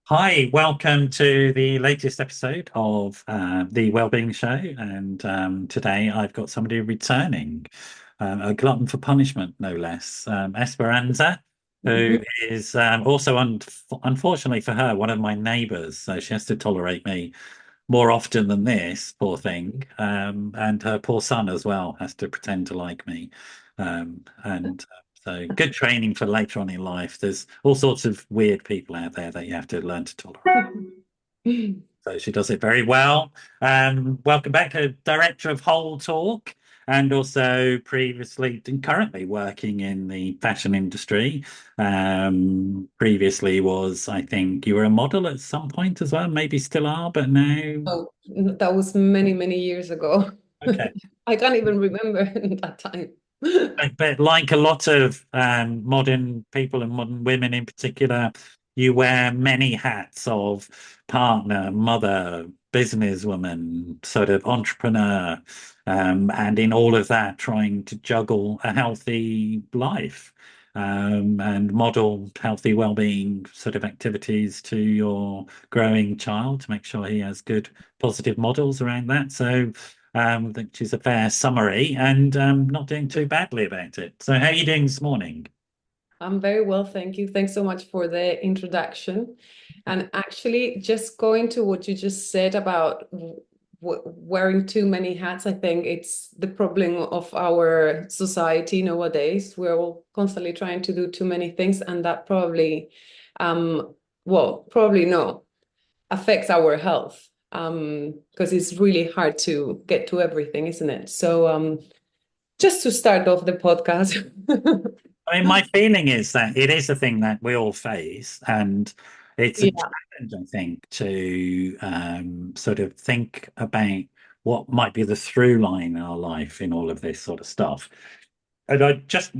Hi, welcome to the latest episode of the Wellbeing Show. And today I've got somebody returning, a glutton for punishment, no less, Esperanza, who Mhm. is also, unfortunately for her, one of my neighbours. So she has to tolerate me more often than this, poor thing. And her poor son as well has to pretend to like me. And so good training for later on in life. There's all sorts of weird people out there that you have to learn to tolerate. So she does it very well. Welcome back to Director of Wholetalk and also previously and currently working in the fashion industry. Previously was, I think, you were a model at some point as well, maybe still are, but now. Oh, that was many, many years ago. Okay. I can't even remember that time. But like a lot of modern people and modern women in particular, you wear many hats of partner, mother, businesswoman, sort of entrepreneur, and in all of that, trying to juggle a healthy life and model healthy well-being sort of activities to your growing child to make sure he has good, positive models around that. So which is a fair summary and not doing too badly about it. So, how are you doing this morning? I'm very well, thank you. Thanks so much for the introduction. And actually, just going to what you just said about wearing too many hats, I think it's the problem of our society nowadays. We're all constantly trying to do too many things, and that probably, probably no, affects our health. Because it's really hard to get to everything, isn't it? So, just to start off the podcast. I mean, my feeling is that it is a thing that we all face, and it's a Yeah. challenge, I think, to sort of think about what might be the through line in our life in all of this sort of stuff. And I just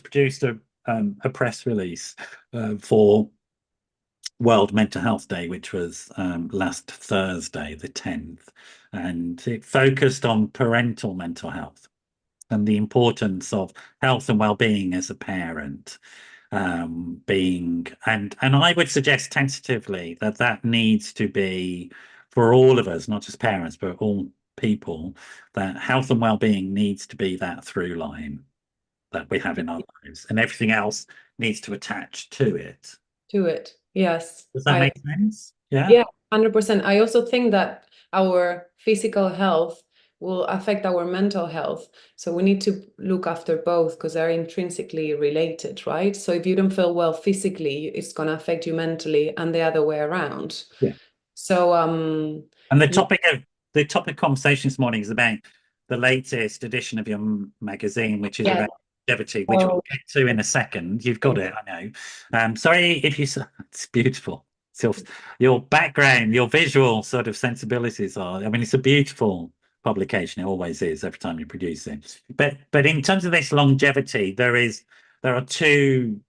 produced a press release for World Mental Health Day, which was last Thursday, the 10th, and it focused on parental mental health and the importance of health and well-being as a parent. Being and I would suggest tentatively that that needs to be for all of us, not just parents, but all people, that health and well-being needs to be that through line that we have in our lives, and everything else needs to attach to it. To it. Yes. Does that make sense? Yeah. Yeah, 100%. I also think that our physical health will affect our mental health. So we need to look after both because they're intrinsically related, right? So if you don't feel well physically, it's going to affect you mentally and the other way around. Yeah. So, And yeah, the topic conversation this morning is about the latest edition of your magazine, which is yeah. about longevity, which we'll So, get to in a second. You've got it, I know. Sorry if you. It's beautiful. So your background, your visual sort of sensibilities are. I mean, it's a beautiful publication. It always is every time you produce it. But in terms of this longevity, there are two.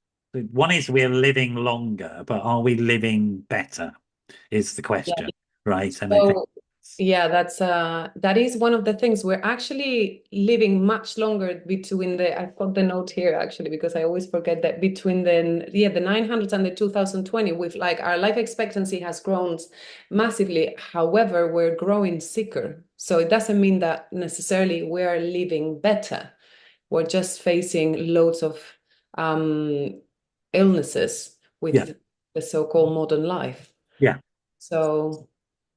One is we're living longer, but are we living better? Is the yeah. question, right? And I think, So yeah, that is one of the things. We're actually living much longer between the I've got the note here actually because I always forget that between the 900s and the 2020 with like our life expectancy has grown massively. However, we're growing sicker. So it doesn't mean that necessarily we're living better. We're just facing loads of um illnesses yeah, with the so-called modern life. yeah, So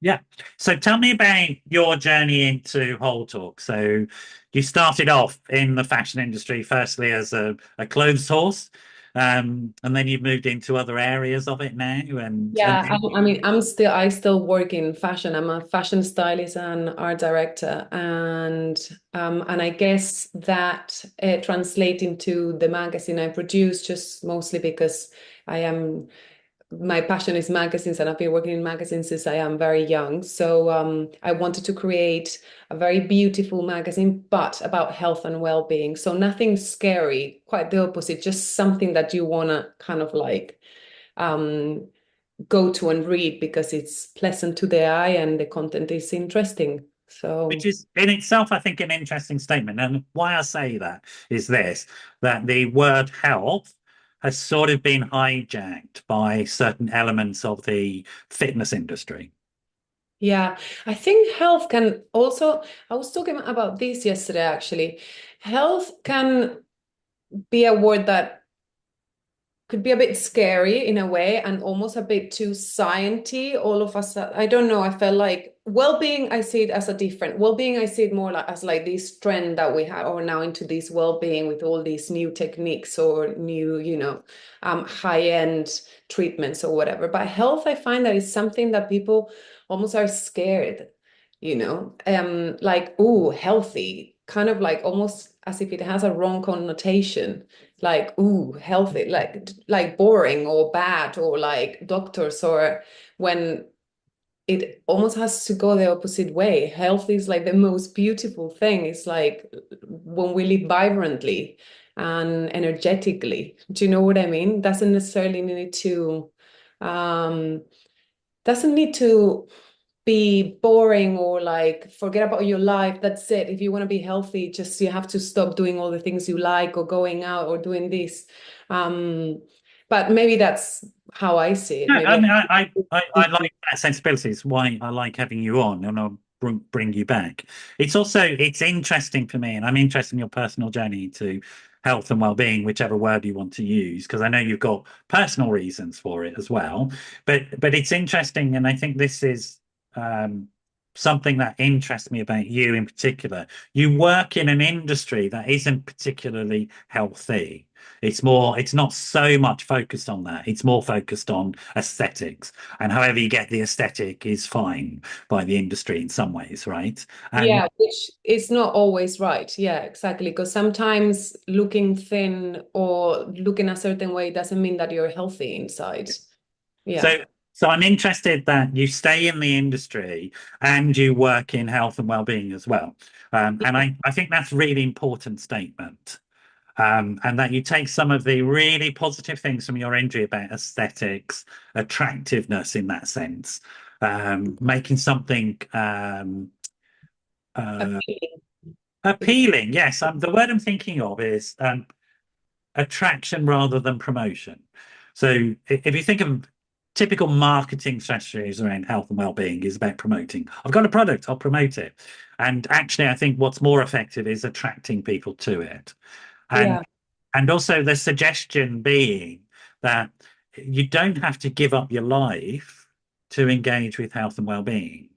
yeah. So tell me about your journey into Whole Talk. So you started off in the fashion industry, firstly as a clothes horse, and then you've moved into other areas of it now, and yeah, I mean, I still work in fashion. I'm a fashion stylist and art director, and I guess that translates into the magazine I produce just mostly because I am my passion is magazines and I've been working in magazines since I am very young. So I wanted to create a very beautiful magazine, but about health and well-being. So nothing scary, quite the opposite, just something that you want to kind of like um, go to and read because it's pleasant to the eye and the content is interesting. which So is in itself, I think, an interesting statement. And why I say that is this, that the word health has sort of been hijacked by certain elements of the fitness industry. Yeah, I think health can also, I was talking about this yesterday actually. Health can be a word that could be a bit scary in a way and almost a bit too sciencey. All of us, I don't know, I felt like well-being, I see it as a different well-being. I see it more like as like this trend that we have or now into this well-being with all these new techniques or new, high-end treatments or whatever. But health, I find that is something that people almost are scared, like, oh, healthy, kind of like almost as if it has a wrong connotation, like, ooh, healthy, like boring or bad or like doctors, or when it almost has to go the opposite way. Health is like the most beautiful thing. It's like when we live vibrantly and energetically. Do you know what I mean? Um doesn't need to be boring or like forget about your life. That's it. If you want to be healthy, just you have to stop doing all the things you like or going out or doing this. Um, but maybe that's how I see it. No, I Maybe mean, I like that sensibility. It's why I like having you on, and I'll bring you back. It's interesting for me, and I'm interested in your personal journey to health and well-being, whichever word you want to use, because I know you've got personal reasons for it as well. But it's interesting, and I think this is um, something that interests me about you in particular. You work in an industry that isn't particularly healthy. It's not so much focused on that. It's more focused on aesthetics. And however you get the aesthetic is fine by the industry in some ways, right? And yeah, which is not always right. Yeah, exactly. Because sometimes looking thin or looking a certain way doesn't mean that you're healthy inside. Yeah. so so I'm interested that you stay in the industry and you work in health and well-being as well. And I think that's a really important statement. And that you take some of the really positive things from your injury about aesthetics, attractiveness in that sense, making something uh, Appealing. appealing. Yes, the word I'm thinking of is attraction rather than promotion. So if you think of typical marketing strategies around health and well-being is about promoting. I've got a product, I'll promote it. And actually, I think what's more effective is attracting people to it. And Yeah. and also the suggestion being that you don't have to give up your life to engage with health and well-being.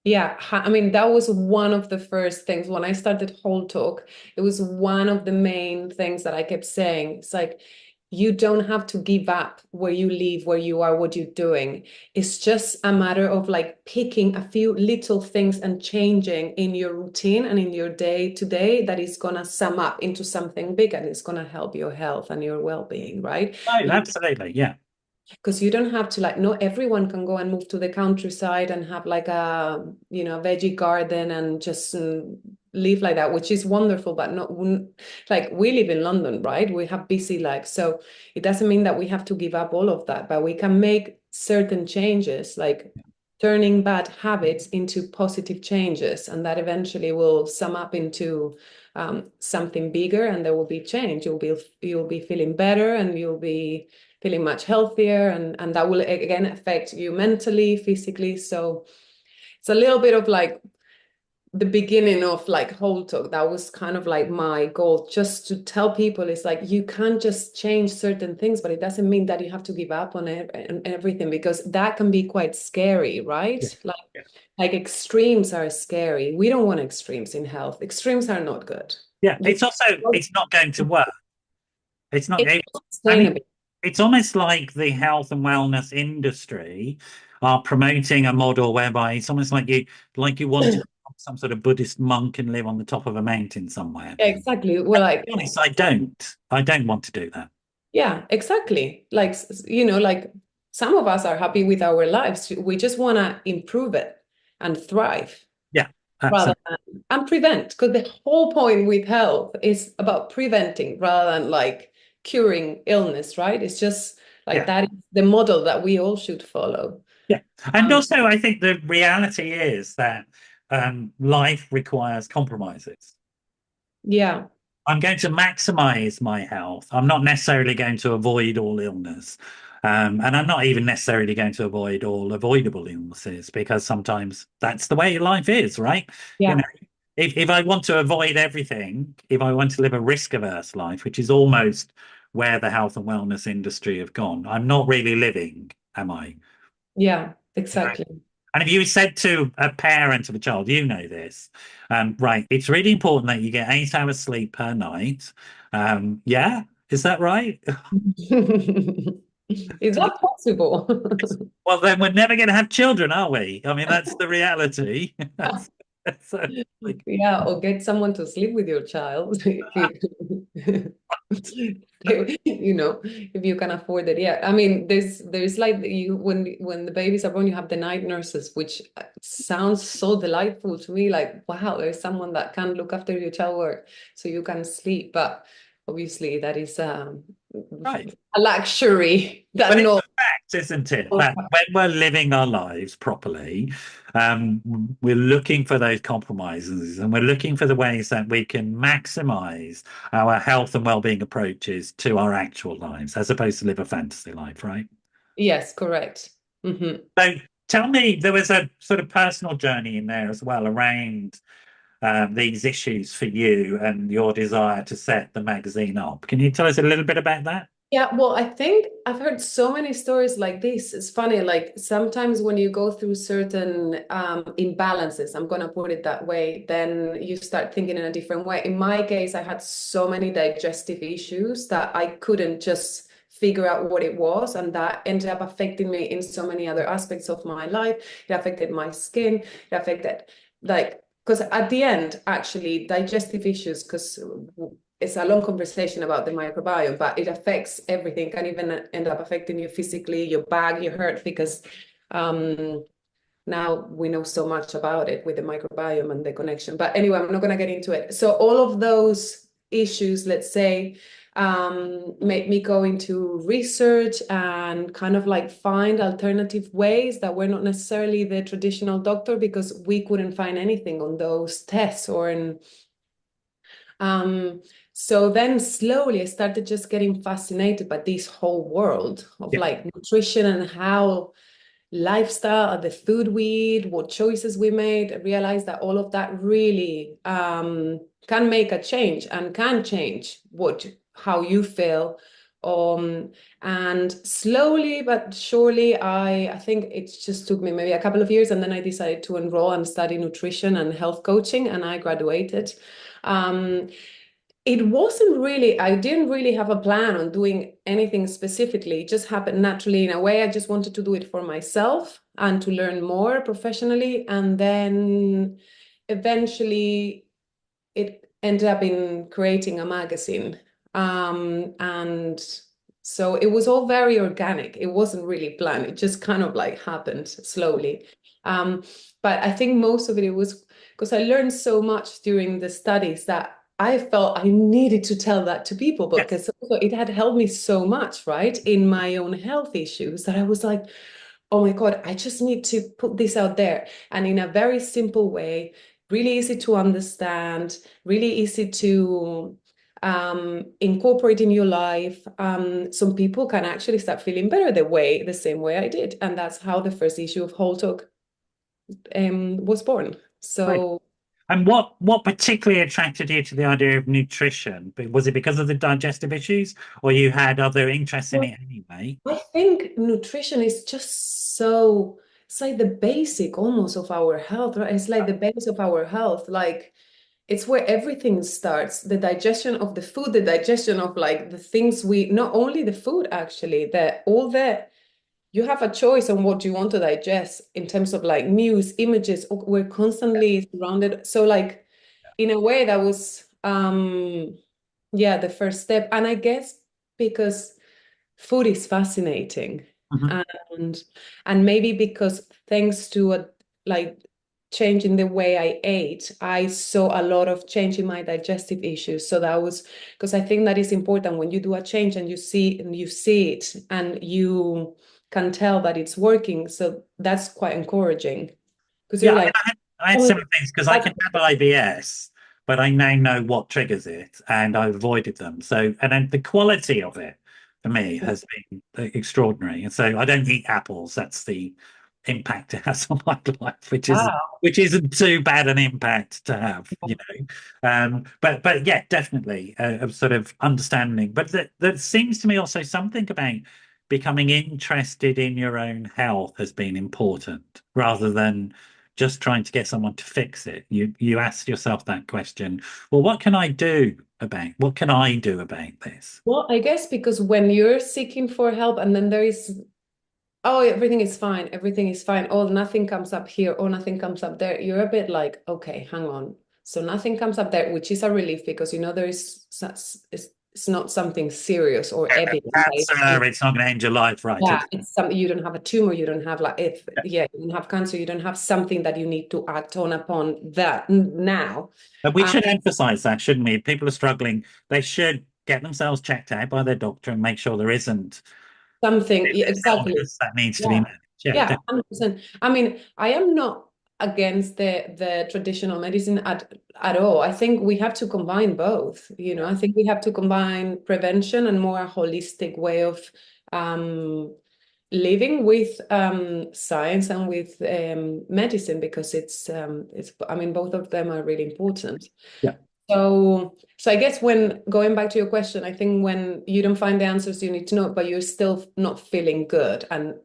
Yeah, I mean, that was one of the first things when I started Wholetalk. It was one of the main things that I kept saying. It's like, you don't have to give up where you live, where you are, what you're doing. It's just a matter of like picking a few little things and changing in your routine and in your day to day that is going to sum up into something big and it's going to help your health and your well-being, right? Oh, absolutely. Yeah. Because you don't have to, like, not everyone can go and move to the countryside and have like a veggie garden and just live like that, which is wonderful, but not like we live in London, right? We have busy lives, so it doesn't mean that we have to give up all of that, but we can make certain changes, like turning bad habits into positive changes, and that eventually will sum up into something bigger, and there will be change. You'll be feeling better, and you'll be feeling much healthier, and that will again affect you mentally, physically. So it's a little bit of like the beginning of like Wholetalk. That was kind of like my goal, just to tell people it's like you can't just change certain things, but it doesn't mean that you have to give up on it and everything, because that can be quite scary, right? Yeah. Yeah. Like extremes are scary. We don't want extremes in health. Extremes are not good. Yeah. You, It's not going to work. It's not, it's it, not I mean, sustainable. it's almost like the health and wellness industry are promoting a model whereby it's almost like you want to become some sort of Buddhist monk and live on the top of a mountain somewhere. Exactly. Well, To like, be honest, I don't. I don't want to do that. yeah, exactly. Like, like some of us are happy with our lives. We just want to improve it and thrive Yeah, rather absolutely. than and prevent. Because the whole point with health is about preventing rather than like curing illness, right? It's just like Yeah, that is the model that we all should follow. yeah. And Um, also, I think the reality is that life requires compromises. yeah. I'm going to maximize my health. I'm not necessarily going to avoid all illness. And I'm not even necessarily going to avoid all avoidable illnesses because sometimes that's the way life is, right? You Yeah. know, if I want to avoid everything, if I want to live a risk-averse life, which is almost where the health and wellness industry have gone, I'm not really living, am I? Yeah, You know? exactly. And if you said to a parent of a child, you know this, right, it's really important that you get 8 hours sleep per night. Yeah, is that right? It's not possible. Well, then we're never going to have children, are we? I mean, that's the reality. So, like, Yeah, or get someone to sleep with your child if you if you can afford it. Yeah, I mean, there's like you when the babies are born, you have the night nurses, which sounds so delightful to me. Like, wow, there's someone that can look after your child so you can sleep. But obviously, that is right. a luxury that But it's not a fact, isn't it, all that when we're living our lives properly, we're looking for those compromises and we're looking for the ways that we can maximize our health and well-being approaches to our actual lives, as opposed to live a fantasy life, right? Yes, correct. So tell me, there was a sort of personal journey in there as well around these issues for you and your desire to set the magazine up. Can you tell us a little bit about that? Yeah, well, I think I've heard so many stories like this. It's funny, like sometimes when you go through certain imbalances, I'm gonna put it that way, then you start thinking in a different way. In my case, I had so many digestive issues that I couldn't just figure out what it was, and that ended up affecting me in so many other aspects of my life. It affected my skin, it affected like because at the end, actually, digestive issues, because it's a long conversation about the microbiome, but it affects everything, can even end up affecting you physically, your back, your heart, because um, now we know so much about it with the microbiome and the connection. But anyway, I'm not going to get into it. So all of those issues, let's say, made me go into research and kind of like find alternative ways that were not necessarily the traditional doctor, because we couldn't find anything on those tests or in um, so then slowly I started just getting fascinated by this whole world of Yeah. like nutrition and how lifestyle, the food we eat, what choices we made. I realized that all of that really can make a change and can change how you feel. And slowly but surely, I think it just took me maybe a couple of years, and then I decided to enroll and study nutrition and health coaching, and I graduated. Um, it wasn't really, I didn't really have a plan on doing anything specifically. It just happened naturally in a way. I just wanted to do it for myself and to learn more professionally. And then eventually it ended up in creating a magazine. And so it was all very organic. It wasn't really planned. It just kind of like happened slowly. Um, but I think most of it was because I learned so much during the studies that I felt I needed to tell that to people, Yes. because also it had helped me so much, right, in my own health issues, that I was like, oh my God, I just need to put this out there. And in a very simple way, really easy to understand, really easy to incorporate in your life. Some people can actually start feeling better the same way I did. And that's how the first issue of Wholetalk was born. Right. So And what particularly attracted you to the idea of nutrition? Was it because of the digestive issues, or you had other interests in it anyway? I think nutrition is just so, it's like the basic almost of our health, right? It's like the base of our health. Like it's where everything starts. The digestion of the food, the digestion of like the things we, not only the food actually, that all the, you have a choice on what you want to digest in terms of like news, images. We're constantly surrounded. So like in a way that was yeah, the first step. And I guess because food is fascinating, Mhm. and maybe because thanks to a like change in the way I ate, I saw a lot of change in my digestive issues. So that was because I think that is important when you do a change and you see it and you can tell that it's working. So that's quite encouraging because Yeah, you're I mean, like, I had oh, similar things because I that's can have IBS, but I now know what triggers it, and I avoided them. So, and then the quality of it for me has been extraordinary. And so I don't eat apples. That's the impact it has on my life, Wow. which isn't too bad an impact to have, you know. But yeah, definitely a sort of understanding. But that seems to me also something about becoming interested in your own health has been important rather than just trying to get someone to fix it. You ask yourself that question, well, what can I do about this? Well, I guess because when you're seeking for help and then there is, oh, everything is fine, everything is fine, oh, nothing comes up here, oh, nothing comes up there, you're a bit like, okay, hang on. So nothing comes up there, which is a relief because you know there is it's not something serious or evident. Cancer, it's not going to end your life, right? Yeah, it's something you don't have a tumor, you don't have like if yeah, you don't have cancer, you don't have something that you need to act on upon that now. And we Um, should emphasize that, shouldn't we? If people are struggling, they should get themselves checked out by their doctor and make sure there isn't Something, yeah, this exactly. illness that needs to be Yeah. managed. Yeah, Yeah, definitely. 100%. I mean, I am not against the traditional medicine at all. I think we have to combine both. You know, I think we have to combine prevention and more a holistic way of um, living with science and with medicine because it's I mean both of them are really important. Yeah. So I guess when going back to your question, I think when you don't find the answers you need to know, but you're still not feeling good and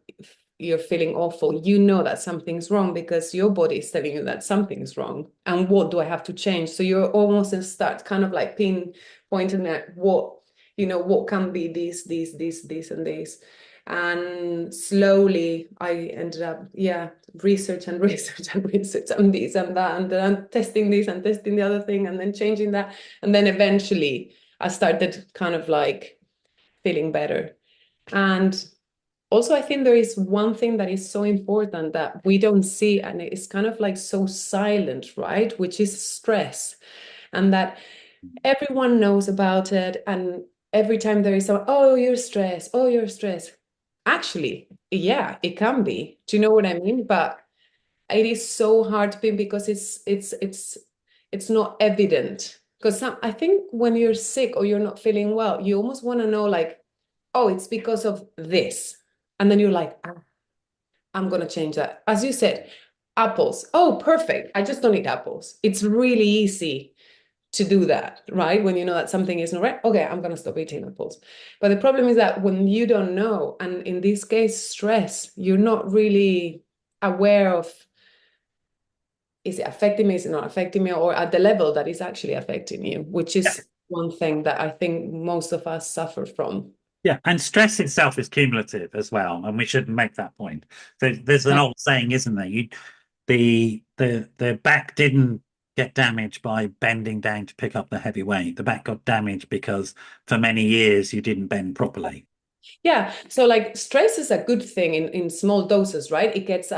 you're feeling awful, you know that something's wrong because your body is telling you that something's wrong. And what do I have to change? So you're almost in start kind of like pinpointing at what, you know, what can be this, and this. And slowly I ended up, yeah, research and research and research and this and that, and then testing this and testing the other thing, and then changing that. And then eventually I started kind of like feeling better. And also, I think there is one thing that is so important that we don't see, and it's kind of like so silent, right? Which is stress. And that everyone knows about it. And every time there is some, oh, you're stressed, oh, you're stressed. Actually, yeah, it can be. Do you know what I mean? But it is so hard to be because it's not evident. Because I think when you're sick or you're not feeling well, you almost want to know like, oh, it's because of this. And then you're like, ah, I'm going to change that. As you said, apples. Oh, perfect. I just don't eat apples. It's really easy to do that, right? When you know that something isn't right, okay, I'm going to stop eating apples. But the problem is that when you don't know, and in this case, stress, you're not really aware of is it affecting me, is it not affecting me, or at the level that is actually affecting you, which Yeah. is one thing that I think most of us suffer from. Yeah, and stress itself is cumulative as well, and we shouldn't make that point. There's an Yeah. old saying, isn't there? The back didn't get damaged by bending down to pick up the heavy weight. The back got damaged because for many years you didn't bend properly. Yeah, so like stress is a good thing in small doses, right? It gets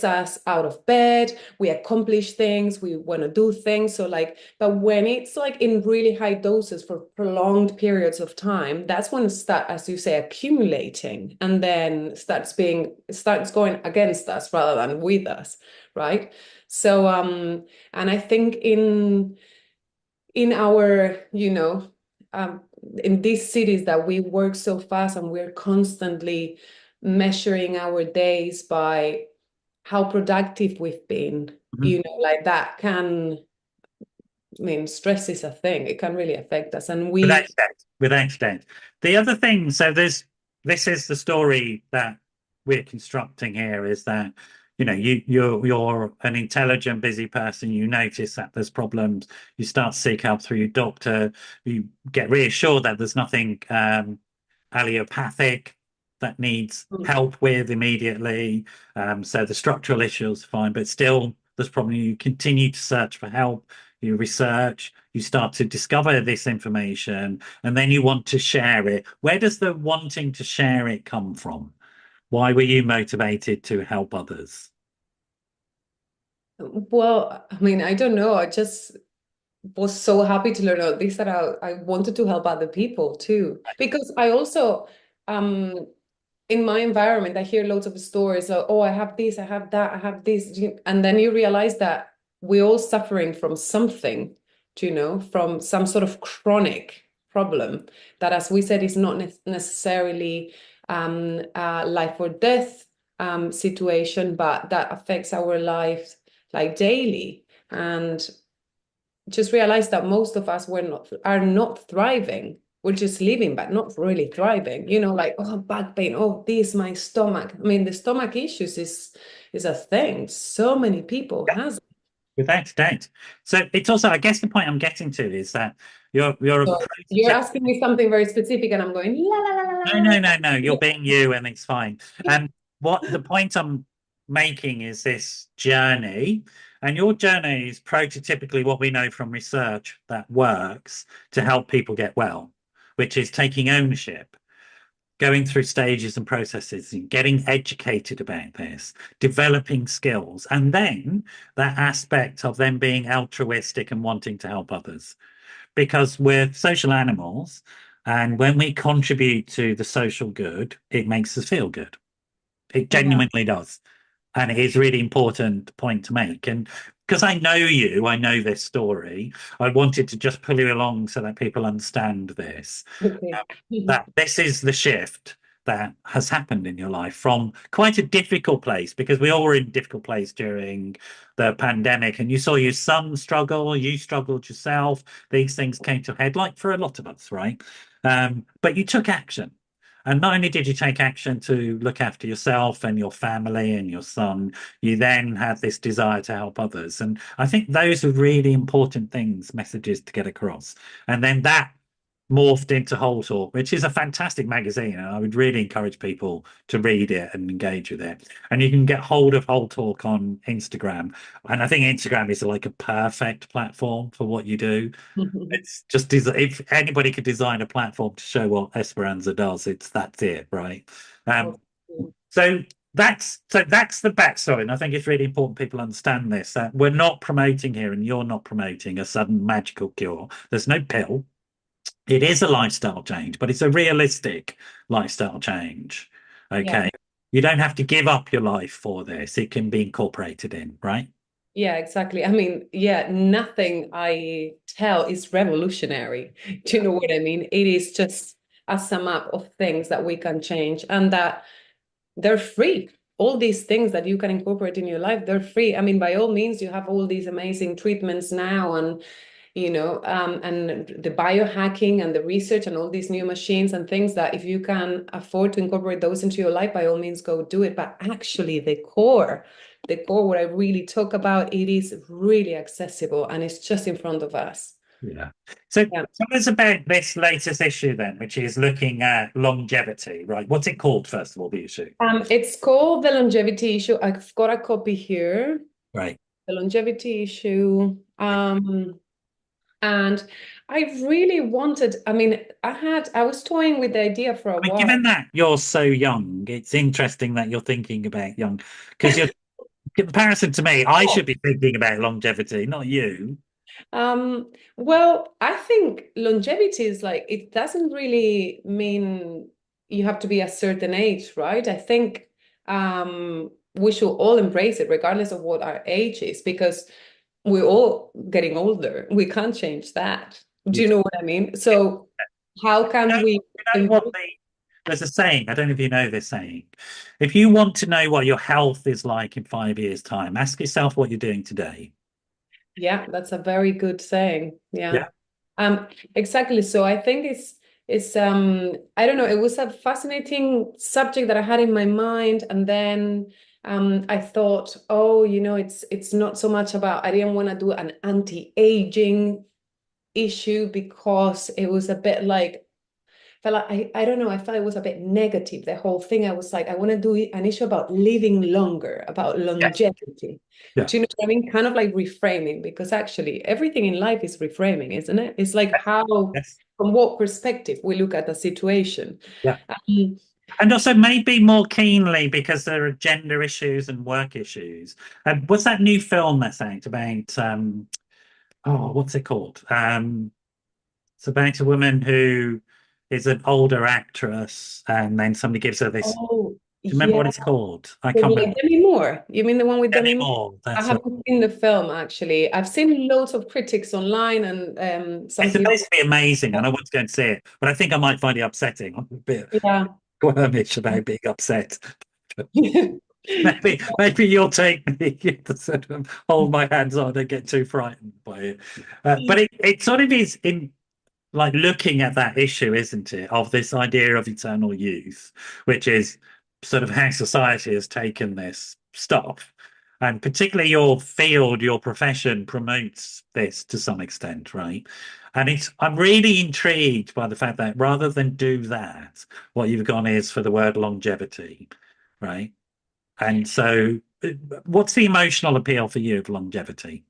us out of bed, we accomplish things, we want to do things. So like, but when it's like in really high doses for prolonged periods of time, that's when it start, as you say, accumulating and then starts going against us rather than with us, right? So and I think in our, you know, in these cities that we work so fast and we're constantly measuring our days by how productive we've been, Mhm. you know, like that can, I mean, stress is a thing. It can really affect us. And Without we, doubt, without doubt. The other thing, so this is the story that we're constructing here is that you're an intelligent, busy person. You notice that there's problems. You start to seek help through your doctor. You get reassured that there's nothing allopathic that needs help with immediately. So the structural issues are fine, but still there's probably you continue to search for help. You research, you start to discover this information, and then you want to share it. Where does the wanting to share it come from? Why were you motivated to help others? well, I mean, I don't know. I just was so happy to learn all this that I wanted to help other people too. Because I also, um, in my environment, I hear loads of stories of, oh, I have this, I have that, I have this. And then you realize that we're all suffering from something. from some sort of chronic problem that, as we said, is not necessarily a life or death situation, but that affects our lives like daily. And just realize that most of us are not thriving. We're just living, but not really thriving. Like, oh, back pain, oh, this, my stomach. I mean, the stomach issues is a thing. So many people has it. Without a doubt. So it's also, I guess the point I'm getting to is that you're a So you're prototype. asking me something very specific, and I'm going la la la la No, la la. no, no, no. You're being you, and it's fine. And what the point I'm making is this journey, and your journey is prototypically what we know from research that works to help people get well, which is taking ownership, going through stages and processes, and getting educated about this, developing skills, and then that aspect of them being altruistic and wanting to help others. Because we're social animals, and when we contribute to the social good, it makes us feel good. It Yeah. genuinely does. And it is a really important point to make. And because I know you, I know this story, I wanted to just pull you along so that people understand this. Okay. That this is the shift that has happened in your life from quite a difficult place, because we all were in a difficult place during the pandemic, and you saw your son struggle, you struggled yourself, these things came to a head, like for a lot of us, right? But you took action. And not only did you take action to look after yourself and your family and your son, you then had this desire to help others. And I think those are really important things, messages to get across. And then that morphed into Wholetalk, which is a fantastic magazine, and I would really encourage people to read it and engage with it. And you can get hold of Wholetalk on Instagram, and I think Instagram is like a perfect platform for what you do. It's just if anybody could design a platform to show what Esperanza does, that's it, right? Um, so that's the backstory, and I think it's really important people understand this. That we're not promoting here, and you're not promoting a sudden magical cure. There's no pill. It is a lifestyle change, but it's a realistic lifestyle change. Yeah. Okay. You don't have to give up your life for this. It can be incorporated in, right? Yeah, exactly. I mean, yeah, nothing I tell is revolutionary. Do you know what I mean? It is just a sum up of things that we can change and that they're free. All these things that you can incorporate in your life, they're free. I mean, by all means, you have all these amazing treatments now, and the biohacking and the research and all these new machines and things that if you can afford to incorporate those into your life, by all means, go do it. But actually, the core, what I really talk about, it is really accessible and it's just in front of us. Yeah. So Yeah. tell us about this latest issue then, which is looking at longevity, right? What's it called, first of all, the issue? It's called the longevity issue. I've got a copy here. Right. The longevity issue. And I really wanted, I mean, I was toying with the idea for a I mean, while. given that you're so young, it's interesting that you're thinking about young, because you're comparison to me, I should be thinking about longevity, not you. Well, I think longevity is like, it doesn't really mean you have to be a certain age, right? I think we should all embrace it regardless of what our age is, because we're all getting older. We can't change that. Do You you know what I mean? So how know, can we you know what there's a saying, I don't know if you know this saying. If you want to know what your health is like in 5 years' time, ask yourself what you're doing today. Yeah, that's a very good saying. Yeah. Yeah. Um, exactly. So I think it's I don't know, it was a fascinating subject that I had in my mind. And then I thought, oh, it's not so much about I didn't want to do an anti-aging issue because it was a bit like felt like I don't know, I felt it was a bit negative, the whole thing. I was like, I want to do an issue about living longer, about Yes. longevity. Yeah. Do you know what I mean? Kind of like reframing, because actually everything in life is reframing, isn't it? It's like how, Yes. from what perspective we look at the situation. Yeah. Um, And also maybe more keenly because there are gender issues and work issues. What's that new film that's out about? Oh, what's it called? It's about a woman who is an older actress, and then somebody gives her this oh, Do you remember what Yeah, it's called? I with can't like remember Demi Moore. You mean the one with Demi Moore? anymore. I That's right. haven't seen the film actually. I've seen loads of critics online and some It's people. supposed to be amazing, and I want to go and see it, but I think I might find it upsetting. I'm a bit Yeah. squirmish about being upset. Maybe you'll take me to sort of hold my hands on and get too frightened by it. But it sort of is in like looking at that issue, isn't it, of this idea of eternal youth, which is sort of how society has taken this stuff. And particularly your field, your profession promotes this to some extent, right? And I'm really intrigued by the fact that rather than do that, what you've gone is for the word longevity, right? And so, what's the emotional appeal for you of longevity?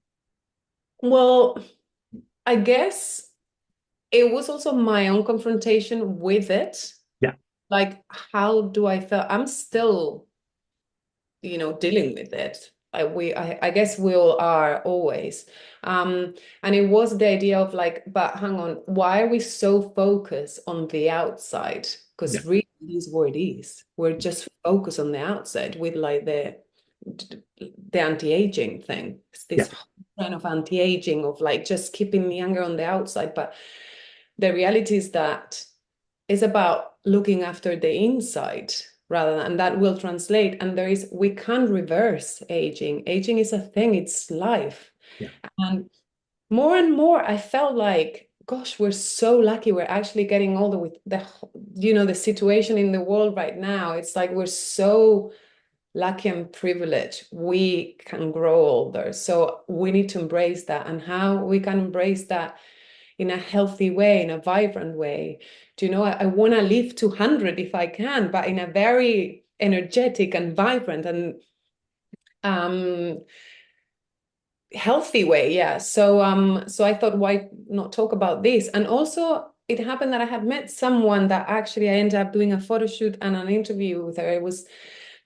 Well, I guess it was also my own confrontation with it. Yeah, Like, how do I feel? I'm still, dealing with it. I guess we all are always. And it was the idea of like, but hang on, why are we so focused on the outside? yeah, Because really is what it is. We're just focused on the outside with like the anti-aging thing. It's yeah, this kind of anti-aging of like just keeping younger on the outside. But the reality is that it's about looking after the inside rather than, and that will translate. And we can't reverse aging. Aging is a thing, it's life. yeah. And more, I felt like, gosh, we're so lucky. We're actually getting older with the situation in the world right now. It's like we're so lucky and privileged. We can grow older. So we need to embrace that. And how we can embrace that in a healthy way, in a vibrant way. Do you know, I want to live to 100 if I can, but in a very energetic and vibrant and um, healthy way. Yeah. So I thought, why not talk about this? And also, it happened that I had met someone that actually I ended up doing a photo shoot and an interview with her. It was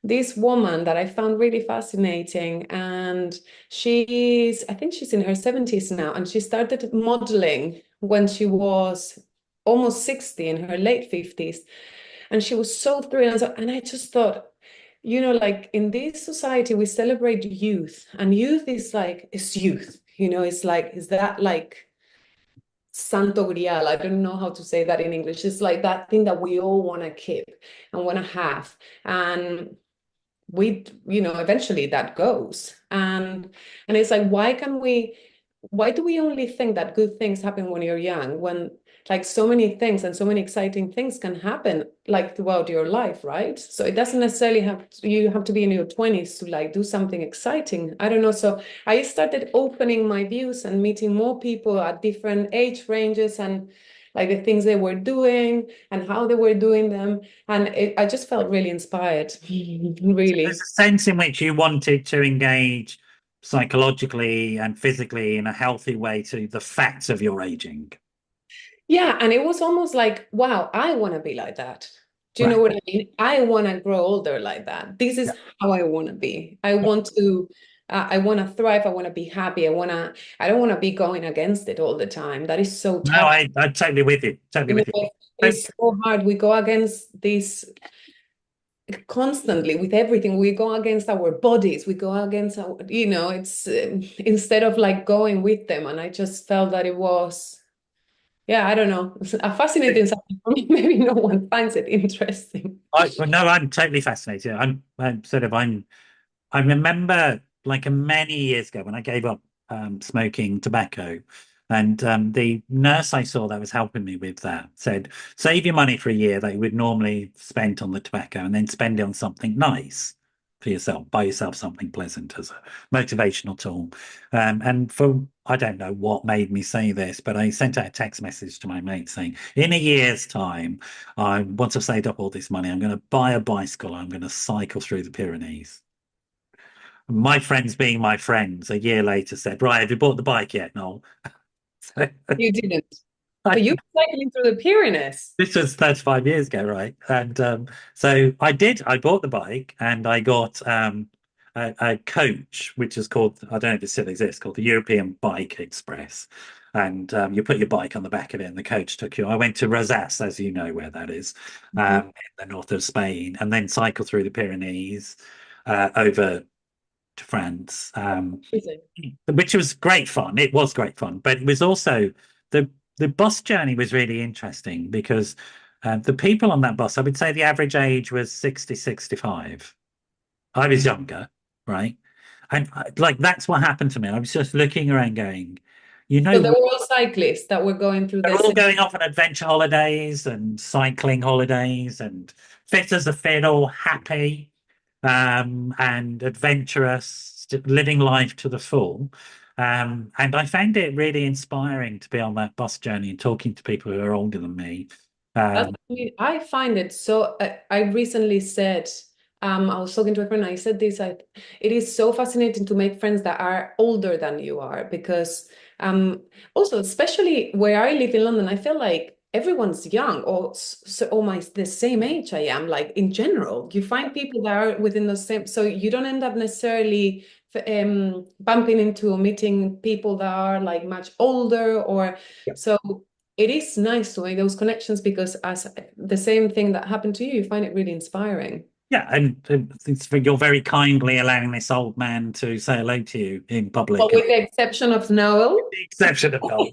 this woman that I found really fascinating. And I think she's in her 70s now, and she started modeling when she was almost 60 in her late 50s. And she was so thrilled. And I just thought, like in this society, we celebrate youth, and youth is like, it's youth, it's like, is that like Santo Grial? I don't know how to say that in English. It's like that thing that we all want to keep and want to have. And eventually that goes. And it's like, why do we only think that good things happen when you're young, when like so many things and so many exciting things can happen like throughout your life, right? So it doesn't necessarily you have to be in your 20s to like do something exciting. I don't know. So I started opening my views and meeting more people at different age ranges and like the things they were doing and how they were doing them. And I just felt really inspired, There's really. a sense in which you wanted to engage psychologically and physically in a healthy way to the facts of your aging. Yeah, and it was almost like, wow, I want to be like that. Do you know Right. what I mean? I want to grow older like that. This Yeah. is how I want to be. I want to thrive. I want to be happy. I don't want to be going against it all the time. That is so No, tough. I'm totally with you. Totally with you. So, It's so hard. We go against this constantly with everything. We go against our bodies. We go against it's instead of like going with them. And I just felt that it was, yeah, I don't know, it's a fascinating subject for me. Maybe no one finds it interesting. well, no, I'm totally fascinated. I remember like many years ago when I gave up smoking tobacco, and the nurse I saw that was helping me with that said, save your money for a year that you would normally spend on the tobacco and then spend it on something nice for yourself, buy yourself something pleasant as a motivational tool. And for, I don't know what made me say this, but I sent out a text message to my mate saying, in a year's time, once I've saved up all this money, I'm going to buy a bicycle. I'm going to cycle through the Pyrenees. My friends being my friends, a year later said, right, have you bought the bike yet, Noel? So, You didn't, but I, you were cycling through the Pyrenees. this was 35 years ago, right? And so I did, I bought the bike and I got a coach, which is called, I don't know if it still exists, called the European Bike Express. And you put your bike on the back of it, and the coach took you. I went to Rosas, as you know where that is, Mhm. in the north of Spain, and then cycled through the Pyrenees over to France, Amazing. which was great fun. It was great fun, but it was also the the bus journey was really interesting because the people on that bus, I would say the average age was 60, 65. I was younger, right? And like that's what happened to me. I was just looking around going, you So know, they were all cyclists that were going through they're this. all going off on adventure holidays and cycling holidays and fit as a fiddle, happy, and adventurous, living life to the full. And I found it really inspiring to be on that bus journey and talking to people who are older than me. That's, Um, I mean, I find it so. I recently said, I was talking to a friend. I said this. It is so fascinating to make friends that are older than you are because, also especially where I live in London, I feel like everyone's young or so almost the same age I am. Like in general, you find people that are within the same. So you don't end up necessarily bumping into meeting people that are like much older or so it is nice to make those connections because as the same thing that happened to you find it really inspiring. yeah, and you're very kindly allowing this old man to say hello to you in Well, public, and with the exception of Noel, the exception of Noel.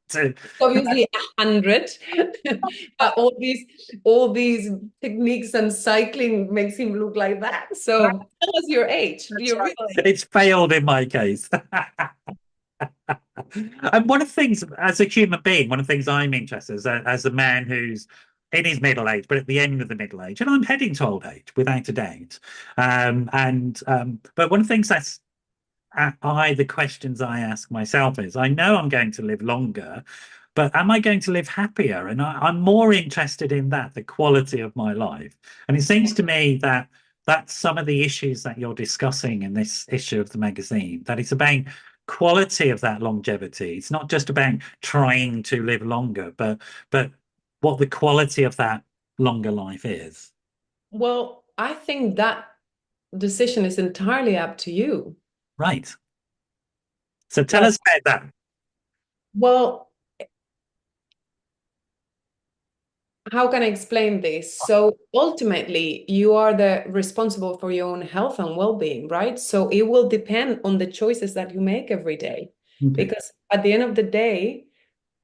To, obviously 100, but all these techniques and cycling makes him look like that. So tell us your age. Do that's you right. really? It's failed in my case. And one of the things, as a human being, one of the things I'm interested in, as a man who's in his middle age, but at the end of the middle age, and I'm heading to old age without a doubt. But one of the things that's the questions I ask myself is, I know I'm going to live longer, but am I going to live happier? And I'm more interested in that, the quality of my life. And it seems to me that that's some of the issues that you're discussing in this issue of the magazine, that it's about quality of that longevity. It's not just about trying to live longer, but what the quality of that longer life is. Well, I think that decision is entirely up to you. Right. So tell Like, us about that. well, how can I explain this? So ultimately, you are the responsible for your own health and well-being, right? So it will depend on the choices that you make every day. Okay. Because at the end of the day,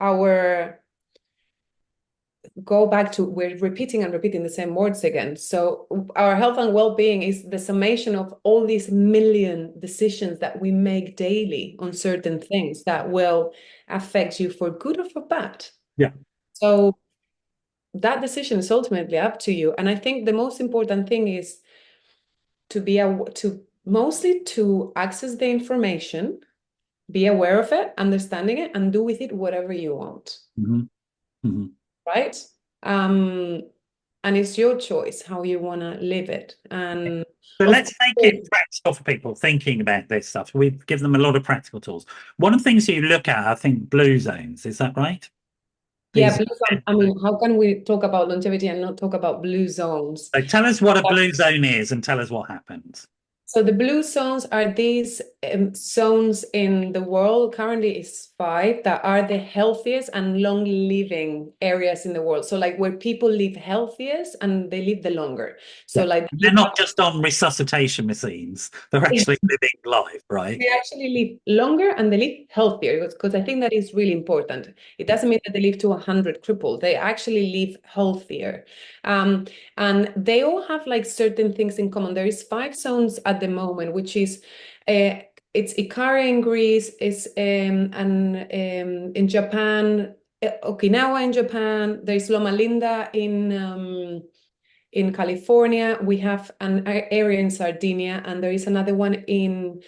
our go back to we're repeating and repeating the same words again. So our health and well-being is the summation of all these million decisions that we make daily on certain things that will affect you for good or for bad. Yeah. So that decision is ultimately up to you. And I think the most important thing is to be to mostly to access the information, be aware of it, understanding it, and do with it whatever you want, Mhm. Mhm. right? Um, and it's your choice how you want to live it. And So of let's make course, it practical for people thinking about this stuff. We give them a lot of practical tools. One of the things you look at, I think, blue zones. Is that right? yeah, These. blue zone. I mean, how can we talk about longevity and not talk about blue zones? So tell us what a blue zone is, and tell us what happens. So the blue zones are these zones in the world. Currently, is five that are the healthiest and long living areas in the world. So like where people live healthiest and they live the longer. So Yeah, like they're not just on resuscitation machines; they're actually living life, right? they actually live longer and they live healthier because I think that is really important. It doesn't mean that they live to 100 crippled. They actually live healthier. Um, and they all have like certain things in common. There is five zones at the moment, which is it's Ikaria in Greece, is and in Japan, Okinawa in Japan. There's Loma Linda in California. We have an area in Sardinia, and there is another one in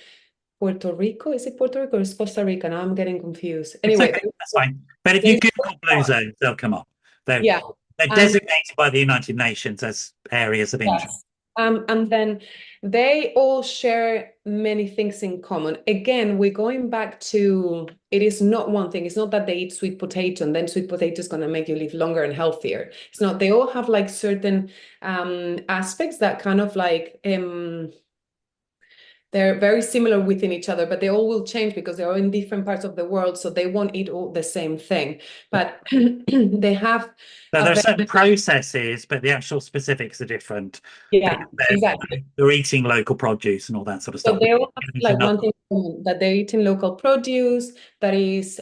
Puerto Rico. Is it Puerto Rico or is Costa Rica? Now I'm getting confused. It's Anyway, okay, that's fine. But if you there's Google blue zones, they'll come up. They're yeah, they're and designated by the United Nations as areas of interest. yes, And then they all share many things in common. Again, we're going back to, it is not one thing. It's not that they eat sweet potato and then sweet potato is going to make you live longer and healthier. It's not. They all have like certain aspects that kind of like they're very similar within each other, but they all will change because they're all in different parts of the world, so they won't eat all the same thing. But they have So a there are very, certain processes, but the actual specifics are different. yeah, exactly. They're eating local produce and all that sort of So stuff. they all have like Enough. one thing in common, that they're eating local produce, that is,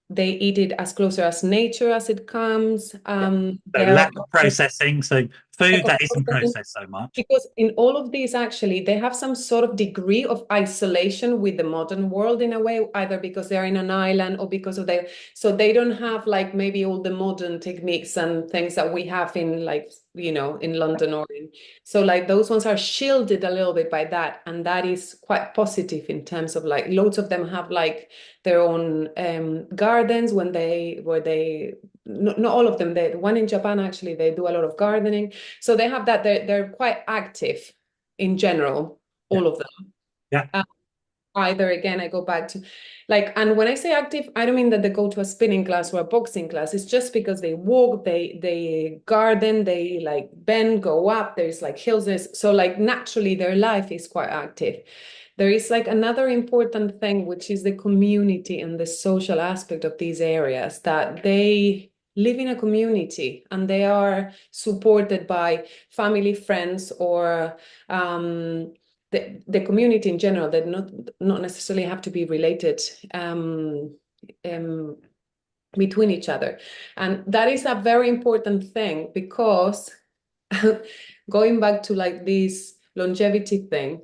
they eat it as closer as nature as it comes. Yeah. So They're lack of processing. So lack food of that isn't processing. processed so much. Because in all of these, actually, they have some sort of degree of isolation with the modern world in a way, either because they're in an island or because of their, so they don't have like maybe all the modern techniques and things that we have in like, you know, in London or in, so like those ones are shielded a little bit by that. And that is quite positive in terms of like loads of them have like their own gardens where they, not all of them, the one in Japan, actually, they do a lot of gardening. So they have that, they're quite active in general, Yeah. all of them. Yeah. Either again, I go back to like, and when I say active, I don't mean that they go to a spinning class or a boxing class. It's just because they walk, they garden, they like bend, go up. There's like hills. So like naturally their life is quite active. There is like another important thing, which is the community and the social aspect of these areas, that they live in a community and they are supported by family, friends, or the community in general, that not necessarily have to be related um, between each other. And that is a very important thing, because going back to like this longevity thing,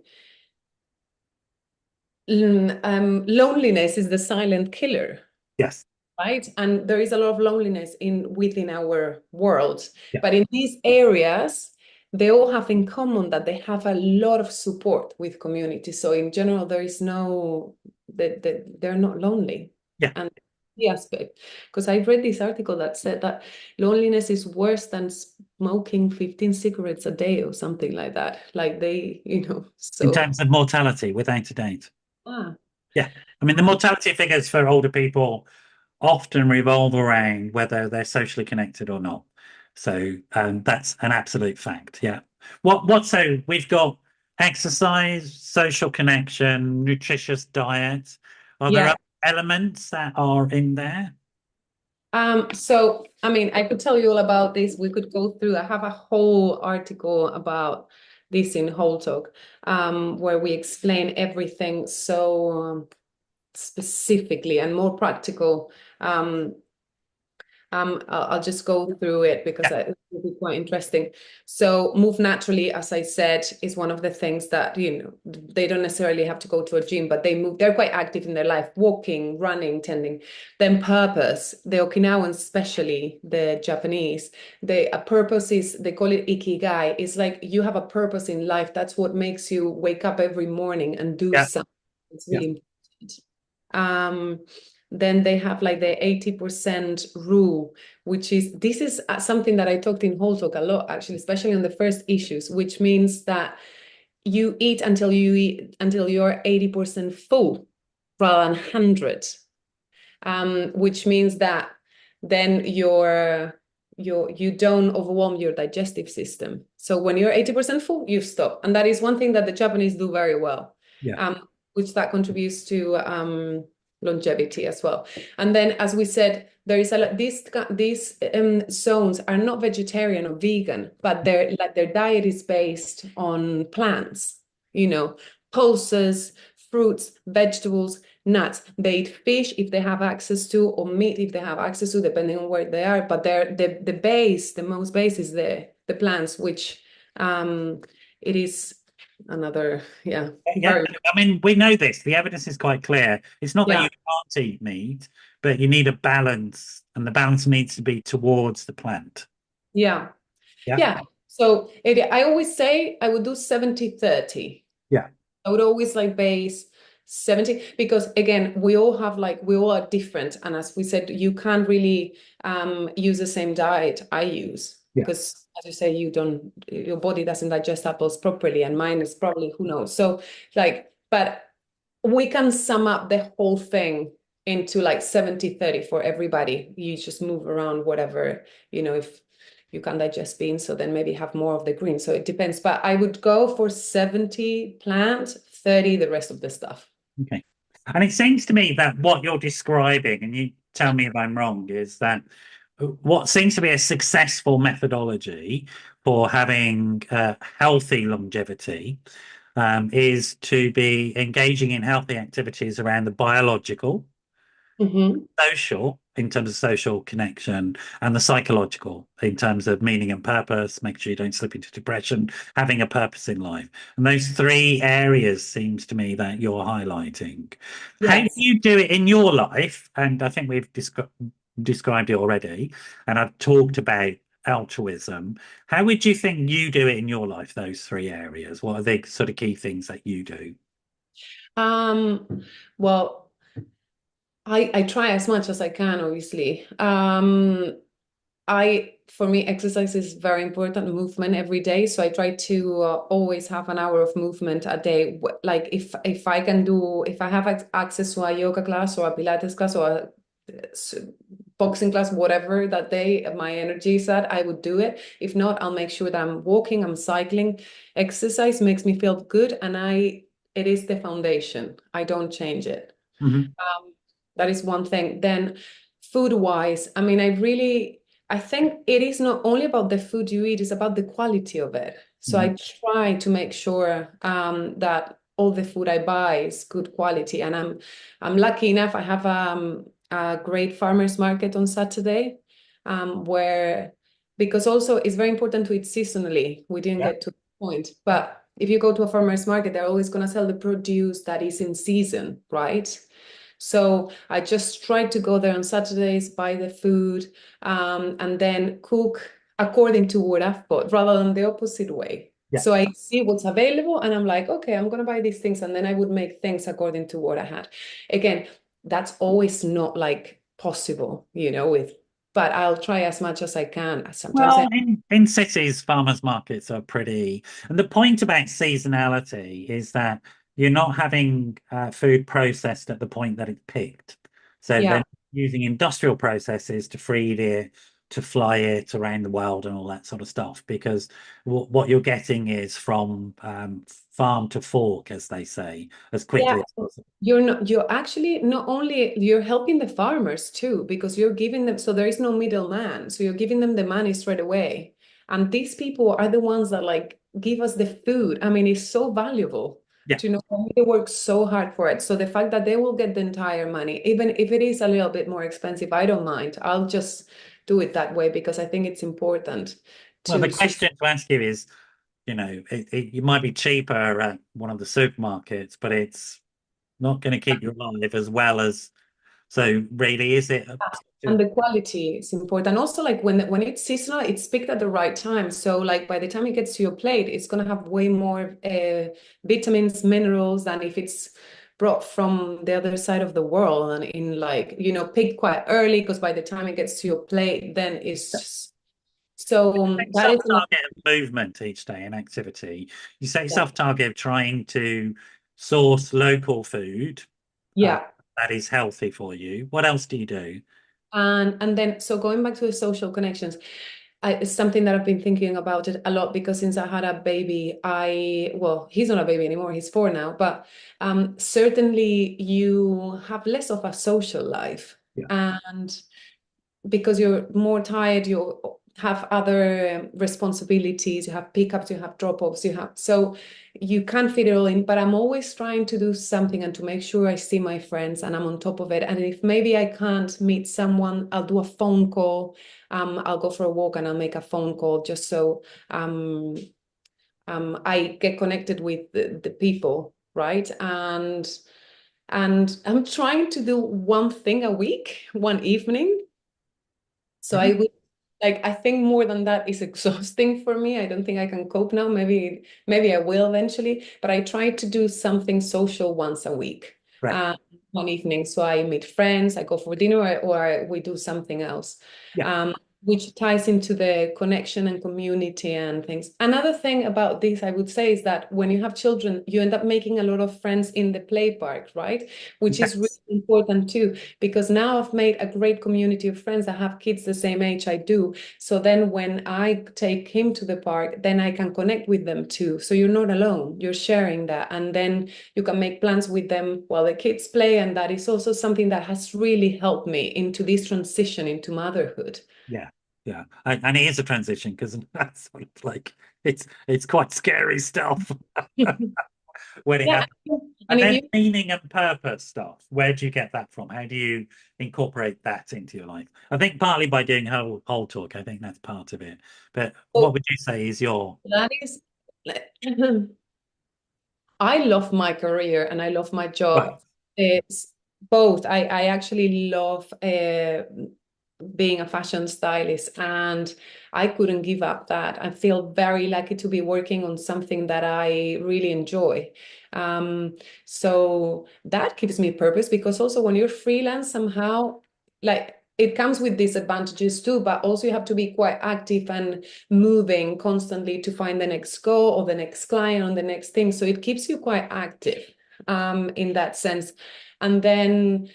loneliness is the silent killer, Yes. right? And there is a lot of loneliness within our world. Yeah. But in these areas, they all have in common that they have a lot of support with community. So in general, there is no, they're not lonely. Yeah. And the aspect, because I read this article that said that loneliness is worse than smoking 15 cigarettes a day or something like that. Like they, you know, In so terms of mortality, without a doubt. ah, Yeah. I mean, the mortality figures for older people often revolve around whether they're socially connected or not. So that's an absolute fact. Yeah. So we've got exercise, social connection, nutritious diet. Are there yeah. other elements that are in there? So I mean, I could tell you all about this. We could go through. I have a whole article about this in Wholetalk, where we explain everything so specifically and more practical. I'll just go through it because Yeah. it will be quite interesting. So move naturally, as I said, is one of the things that, you know, they don't necessarily have to go to a gym, but they move, they're quite active in their life, walking, running, tending. Then purpose, the Okinawans, especially the Japanese, a purpose is, they call it ikigai. It's like you have a purpose in life. That's what makes you wake up every morning and do Yeah. something. It's Yeah. really important. Then they have like the 80% rule, which is, this is something that I talked in Wholetalk a lot, actually, especially on the first issues, which means that you eat until you're 80% full rather than 100, which means that then you don't overwhelm your digestive system. So when you're 80% full, you stop. And that is one thing that the Japanese do very well, Yeah. which that contributes to longevity as well. And then, as we said, there is these zones are not vegetarian or vegan, but their diet is based on plants, you know, pulses, fruits, vegetables, nuts. They eat fish if they have access to, or meat if they have access to, depending on where they are. But the most base is the plants, which it is another, yeah, Yeah. very, I mean, we know this. The evidence is quite clear. It's not that yeah, you can't eat meat, but you need a balance, and the balance needs to be towards the plant. yeah, Yeah. yeah. So I always say I would do 70-30. Yeah. I would always like base 70, because again, we all are different. And as we said, you can't really use the same diet I use, Yeah. because as you say, your body doesn't digest apples properly, and mine is probably, who knows. So like, but we can sum up the whole thing into like 70-30 for everybody. You just move around whatever, if you can digest beans, so then maybe have more of the green. So it depends. But I would go for 70 plant, 30 the rest of the stuff. Okay. And it seems to me that what you're describing, and you tell me if I'm wrong, is that what seems to be a successful methodology for having healthy longevity is to be engaging in healthy activities around the biological, Mm-hmm. social, in terms of social connection, and the psychological, in terms of meaning and purpose, make sure you don't slip into depression, having a purpose in life. And those three areas seems to me that you're highlighting. How do Yes. you do it in your life? And I think we've described it already, and I've talked about altruism. How would you think you do it in your life, those three areas? What are the sort of key things that you do? Well, I try as much as I can, obviously. For me, exercise is very important, movement every day. So I try to always have an hour of movement a day. Like if I have access to a yoga class or a Pilates class or a s- boxing class, whatever that day my energy is at, I would do it. If not, I'll make sure that I'm walking, I'm cycling. Exercise makes me feel good, and it is the foundation. I don't change it. Mhm. That is one thing. Then food wise, I mean, I think it is not only about the food you eat, it's about the quality of it. So Mhm. I try to make sure that all the food I buy is good quality. And I'm lucky enough, I have a great farmers market on Saturday, where, because also it's very important to eat seasonally. We didn't Yeah. get to the point, but if you go to a farmers market, they're always going to sell the produce that is in season, right? So I just try to go there on Saturdays, buy the food, and then cook according to what I've got rather than the opposite way. Yeah. So I see what's available and I'm like, okay, I'm going to buy these things. And then I would make things according to what I had. Again, that's always not like possible, but I'll try as much as I can. Sometimes Well, in cities, farmers markets are pretty. And the point about seasonality is that you're not having food processed at the point that it's picked. So yeah. they're using industrial processes to feed it, to fly it around the world, and all that sort of stuff. Because what you're getting is from farm to fork, as they say, as quickly Yeah, as possible. you're actually not only you're helping the farmers too, because you're giving them, so there is no middleman. So you're giving them the money straight away. And these people are the ones that like give us the food. I mean, it's so valuable Yeah. to know they work so hard for it. So the fact that they will get the entire money, even if it is a little bit more expensive, I don't mind. I'll just do it that way because I think it's important Well, the to question to ask you is, it might be cheaper at one of the supermarkets, but it's not going to keep you alive as well as. So, really, is it? And the quality is important. Also, like when it's seasonal, it's picked at the right time. So, like by the time it gets to your plate, it's gonna have way more vitamins, minerals than if it's brought from the other side of the world and in like picked quite early. Because by the time it gets to your plate, then it's just so that is another. Self-target of movement each day and activity. You set Yeah. yourself target of trying to source local food uh, Yeah. that is healthy for you. What else do you do? And then so going back to the social connections, it's something that I've been thinking about it a lot because since I had a baby, well, he's not a baby anymore, he's 4 now, but certainly you have less of a social life. Yeah. And because you're more tired, you have other responsibilities, you have pickups, you have drop-offs, so you can't fit it all in. But I'm always trying to do something and to make sure I see my friends and I'm on top of it. And if maybe I can't meet someone, I'll do a phone call. I'll go for a walk and I'll make a phone call just so I get connected with the people, right? And I'm trying to do one thing a week, one evening. So I Mhm. would like I think more than that is exhausting for me. I don't think I can cope now. Maybe I will eventually, but I try to do something social once a week. Right. Uh, one evening. So I meet friends, I go for dinner or we do something else. Yeah. which ties into the connection and community and things. Another thing about this, I would say, is that when you have children, you end up making a lot of friends in the play park, right? Which is really Yes. important too, because now I've made a great community of friends that have kids the same age I do. So then when I take him to the park, then I can connect with them too. So you're not alone, you're sharing that. And then you can make plans with them while the kids play. And that is also something that has really helped me into this transition into motherhood. Yeah. Yeah. And it is a transition because that's like it's quite scary stuff when it Yeah, happens. and And if then you, meaning and purpose stuff. Where do you get that from? How do you incorporate that into your life? I think partly by doing whole talk. I think that's part of it. But what so would you say is your that is, I love my career and I love my job. well? It's both. I actually love being a fashion stylist, and I couldn't give up that. I feel very lucky to be working on something that I really enjoy. Um, so that gives me purpose, because also when you're freelance, somehow, like, it comes with disadvantages too, but also you have to be quite active and moving constantly to find the next goal or the next client or the next thing. So it keeps you quite active in that sense. And then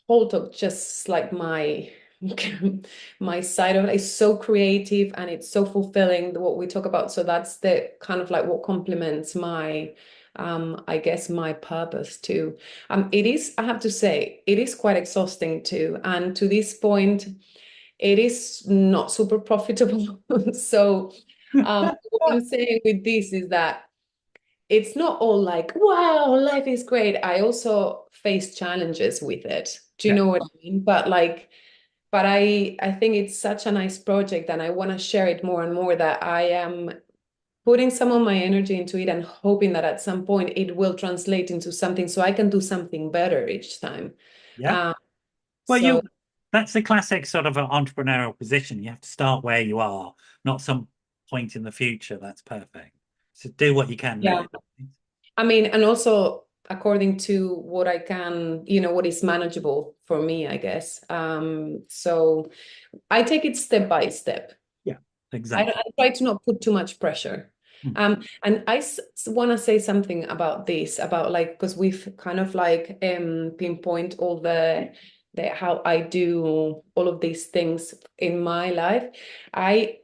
Wholetalk, just like my my side of it, is so creative and it's so fulfilling, what we talk about. So that's the kind of like what complements my I guess my purpose too. It is, I have to say, it is quite exhausting too. And to this point, it is not super profitable. So what I'm saying with this is that it's not all like, wow, life is great. I also face challenges with it. Do you Yeah. know what I mean? But I think it's such a nice project and I want to share it more and more, that I am putting some of my energy into it and hoping that at some point it will translate into something so I can do something better each time. Yeah. Um, Well, so that's the classic sort of entrepreneurial position. You have to start where you are, not some point in the future. That's perfect. So do what you can yeah, now. I mean, and also according to what I can, what is manageable for me, I guess. So I take it step by step. Yeah, I exactly. try to not put too much pressure. Mm. And I want to say something about this, about like, because we've kind of like pinpoint all the how I do all of these things in my life. I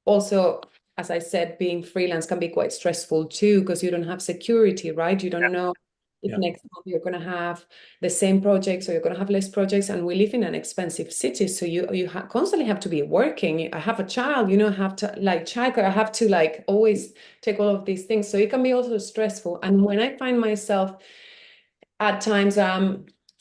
also, as I said, being freelance can be quite stressful too, because you don't have security, right? You don't know if Yeah. next month you're going to have the same projects or you're going to have less projects. And we live in an expensive city, so you constantly have to be working. I have a child, have to like childcare. I have to like always take all of these things, so it can be also stressful. And when I find myself at times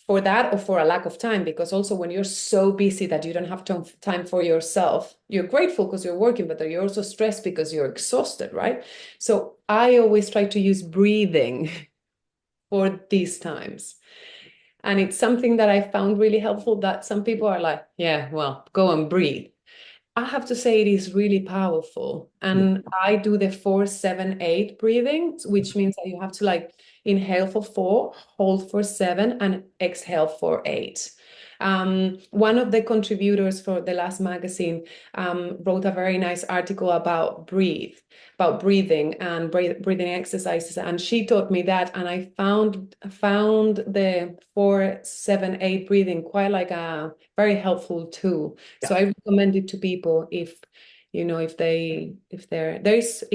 for that, or for a lack of time, because also when you're so busy that you don't have time for yourself, you're grateful because you're working, but you're also stressed because you're exhausted, right? So I always try to use breathing for these times, and it's something that I found really helpful, that some people are like, yeah, well, go and breathe. I have to say it is really powerful. Yeah. And I do the 4-7-8 breathing, which means that you have to like inhale for 4, hold for 7, and exhale for 8. One of the contributors for the last magazine wrote a very nice article about breathing and breathing exercises. And she taught me that. And I found the 4-7-8 breathing quite like a very helpful tool. Yeah. So I recommend it to people if if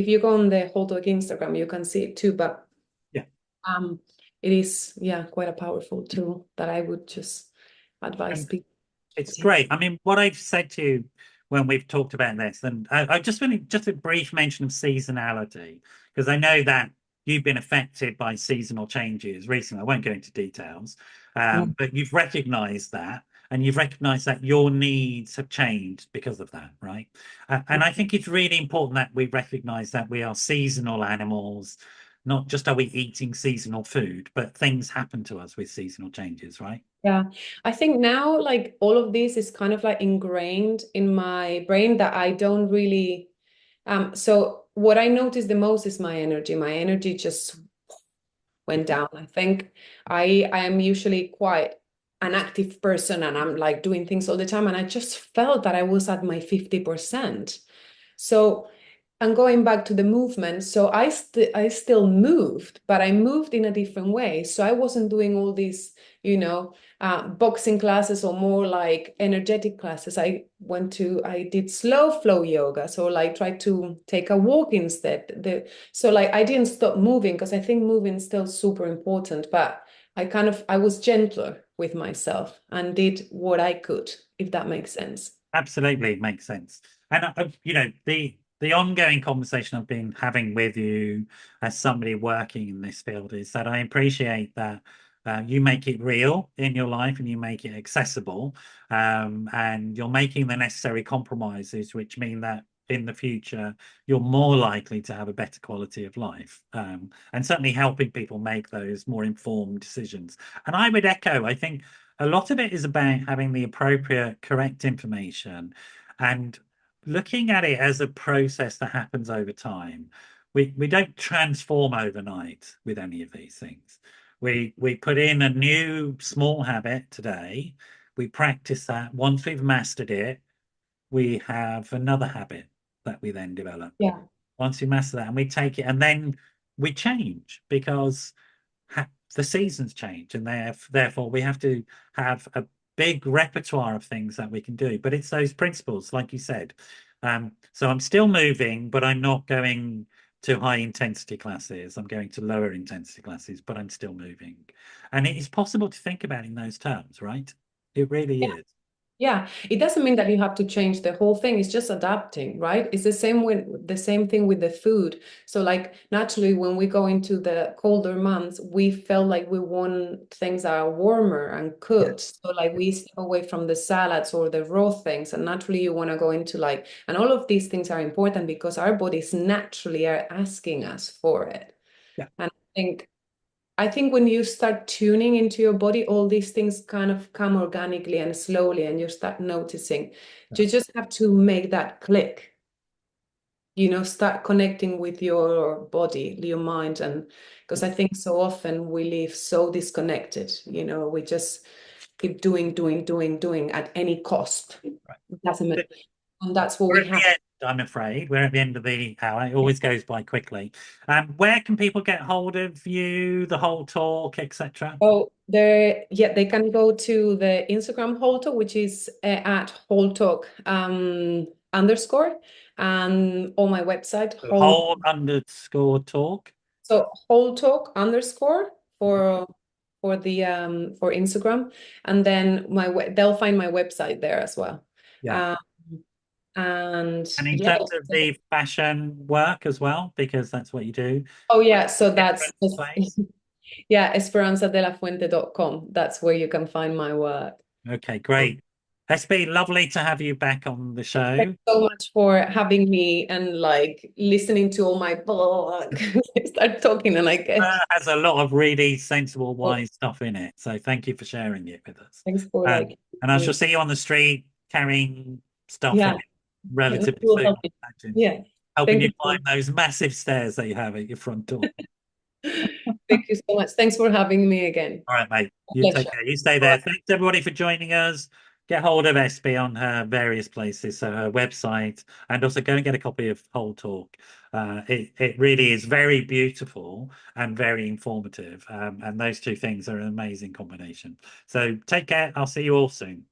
you go on the Wholetalk Instagram, you can see it too. But Yeah. um, it is, yeah, quite a powerful tool that I would just advise And people it's to take. great. I mean, what I've said to you when we've talked about this, and I just really just a brief mention of seasonality, because I know that you've been affected by seasonal changes recently. I won't go into details, Mm. but you've recognized that, and you've recognized that your needs have changed because of that, right? And I think it's really important that we recognize that we are seasonal animals. Not just are we eating seasonal food, but things happen to us with seasonal changes, right? Yeah, I think now like all of this is kind of like ingrained in my brain, that I don't really so what I notice the most is my energy. My energy just went down. I think I am usually quite an active person and I'm like doing things all the time. And I just felt that I was at my 50%. So, and going back to the movement, so I still moved, but I moved in a different way. So I wasn't doing all these, boxing classes or more like energetic classes. I did slow flow yoga. So like try to take a walk instead. So like I didn't stop moving because I think moving is still super important, but I was gentler with myself and did what I could, if that makes sense. Absolutely, it makes sense. And the ongoing conversation I've been having with you as somebody working in this field is that I appreciate that you make it real in your life and you make it accessible, and you're making the necessary compromises, which mean that in the future you're more likely to have a better quality of life, and certainly helping people make those more informed decisions. And I would echo, I think a lot of it is about having the appropriate, correct information and looking at it as a process that happens over time. We don't transform overnight with any of these things. We put in a new small habit today. We practice that. Once we've mastered it, we have another habit that we then develop. Yeah. Once we master that, and we take it, and then we change because the seasons change, and therefore we have to have a big repertoire of things that we can do. But it's those principles, like you said. So I'm still moving, but I'm not going to high intensity classes. I'm going to lower intensity classes, but I'm still moving. And it is possible to think about in those terms, right? It really is. Yeah, it doesn't mean that you have to change the whole thing. It's just adapting, right? It's the same thing with the food. So like naturally when we go into the colder months, we felt like we want things that are warmer and Yeah. cooked. So like we step away from the salads or the raw things. And naturally you want to go into like, and all of these things are important because our bodies naturally are asking us for it. Yeah. And I think when you start tuning into your body, all these things kind of come organically and slowly, and you start noticing. Yeah. You just have to make that click, start connecting with your body, your mind. And because I think so often we live so disconnected, we just keep doing, doing, doing, doing at any cost. It doesn't matter. And that's what We're we at the have. end, I'm afraid. We're at the end of the hour. It always goes by quickly. Where can people get hold of you, the whole talk, etc.? Oh, they can go to the Instagram Wholetalk, which is at Wholetalk underscore, and on my website, Whole. Whole underscore talk. So Wholetalk underscore for Instagram, and then they'll find my website there as well. Yeah. Um, and And in yeah, terms of the fashion work as well, because that's what you do. oh yeah, so that's Different place. yeah, esperanzadelafuente.com. That's where you can find my work. Okay, great. It's been lovely to have you back on the Thanks show. so much for having me and like listening to all my blog. I start talking and I get Has a lot of really sensible, wise stuff in it. So thank you for sharing it with us. thanks for like And I shall see you on the street carrying stuff yeah, that is relatively you will soon, help me. I imagine, Yeah. helping Thank you you so climb much. those massive stairs that you have at your front door. Thank you so much. Thanks for having me again. All right, mate. A You take pleasure. care. You stay Bye. there. Thanks everybody for joining us. Get hold of SB on her various places, so her website, and also go and get a copy of Whole Talk. It really is very beautiful and very informative, and those two things are an amazing combination. So take care. I'll see you all soon.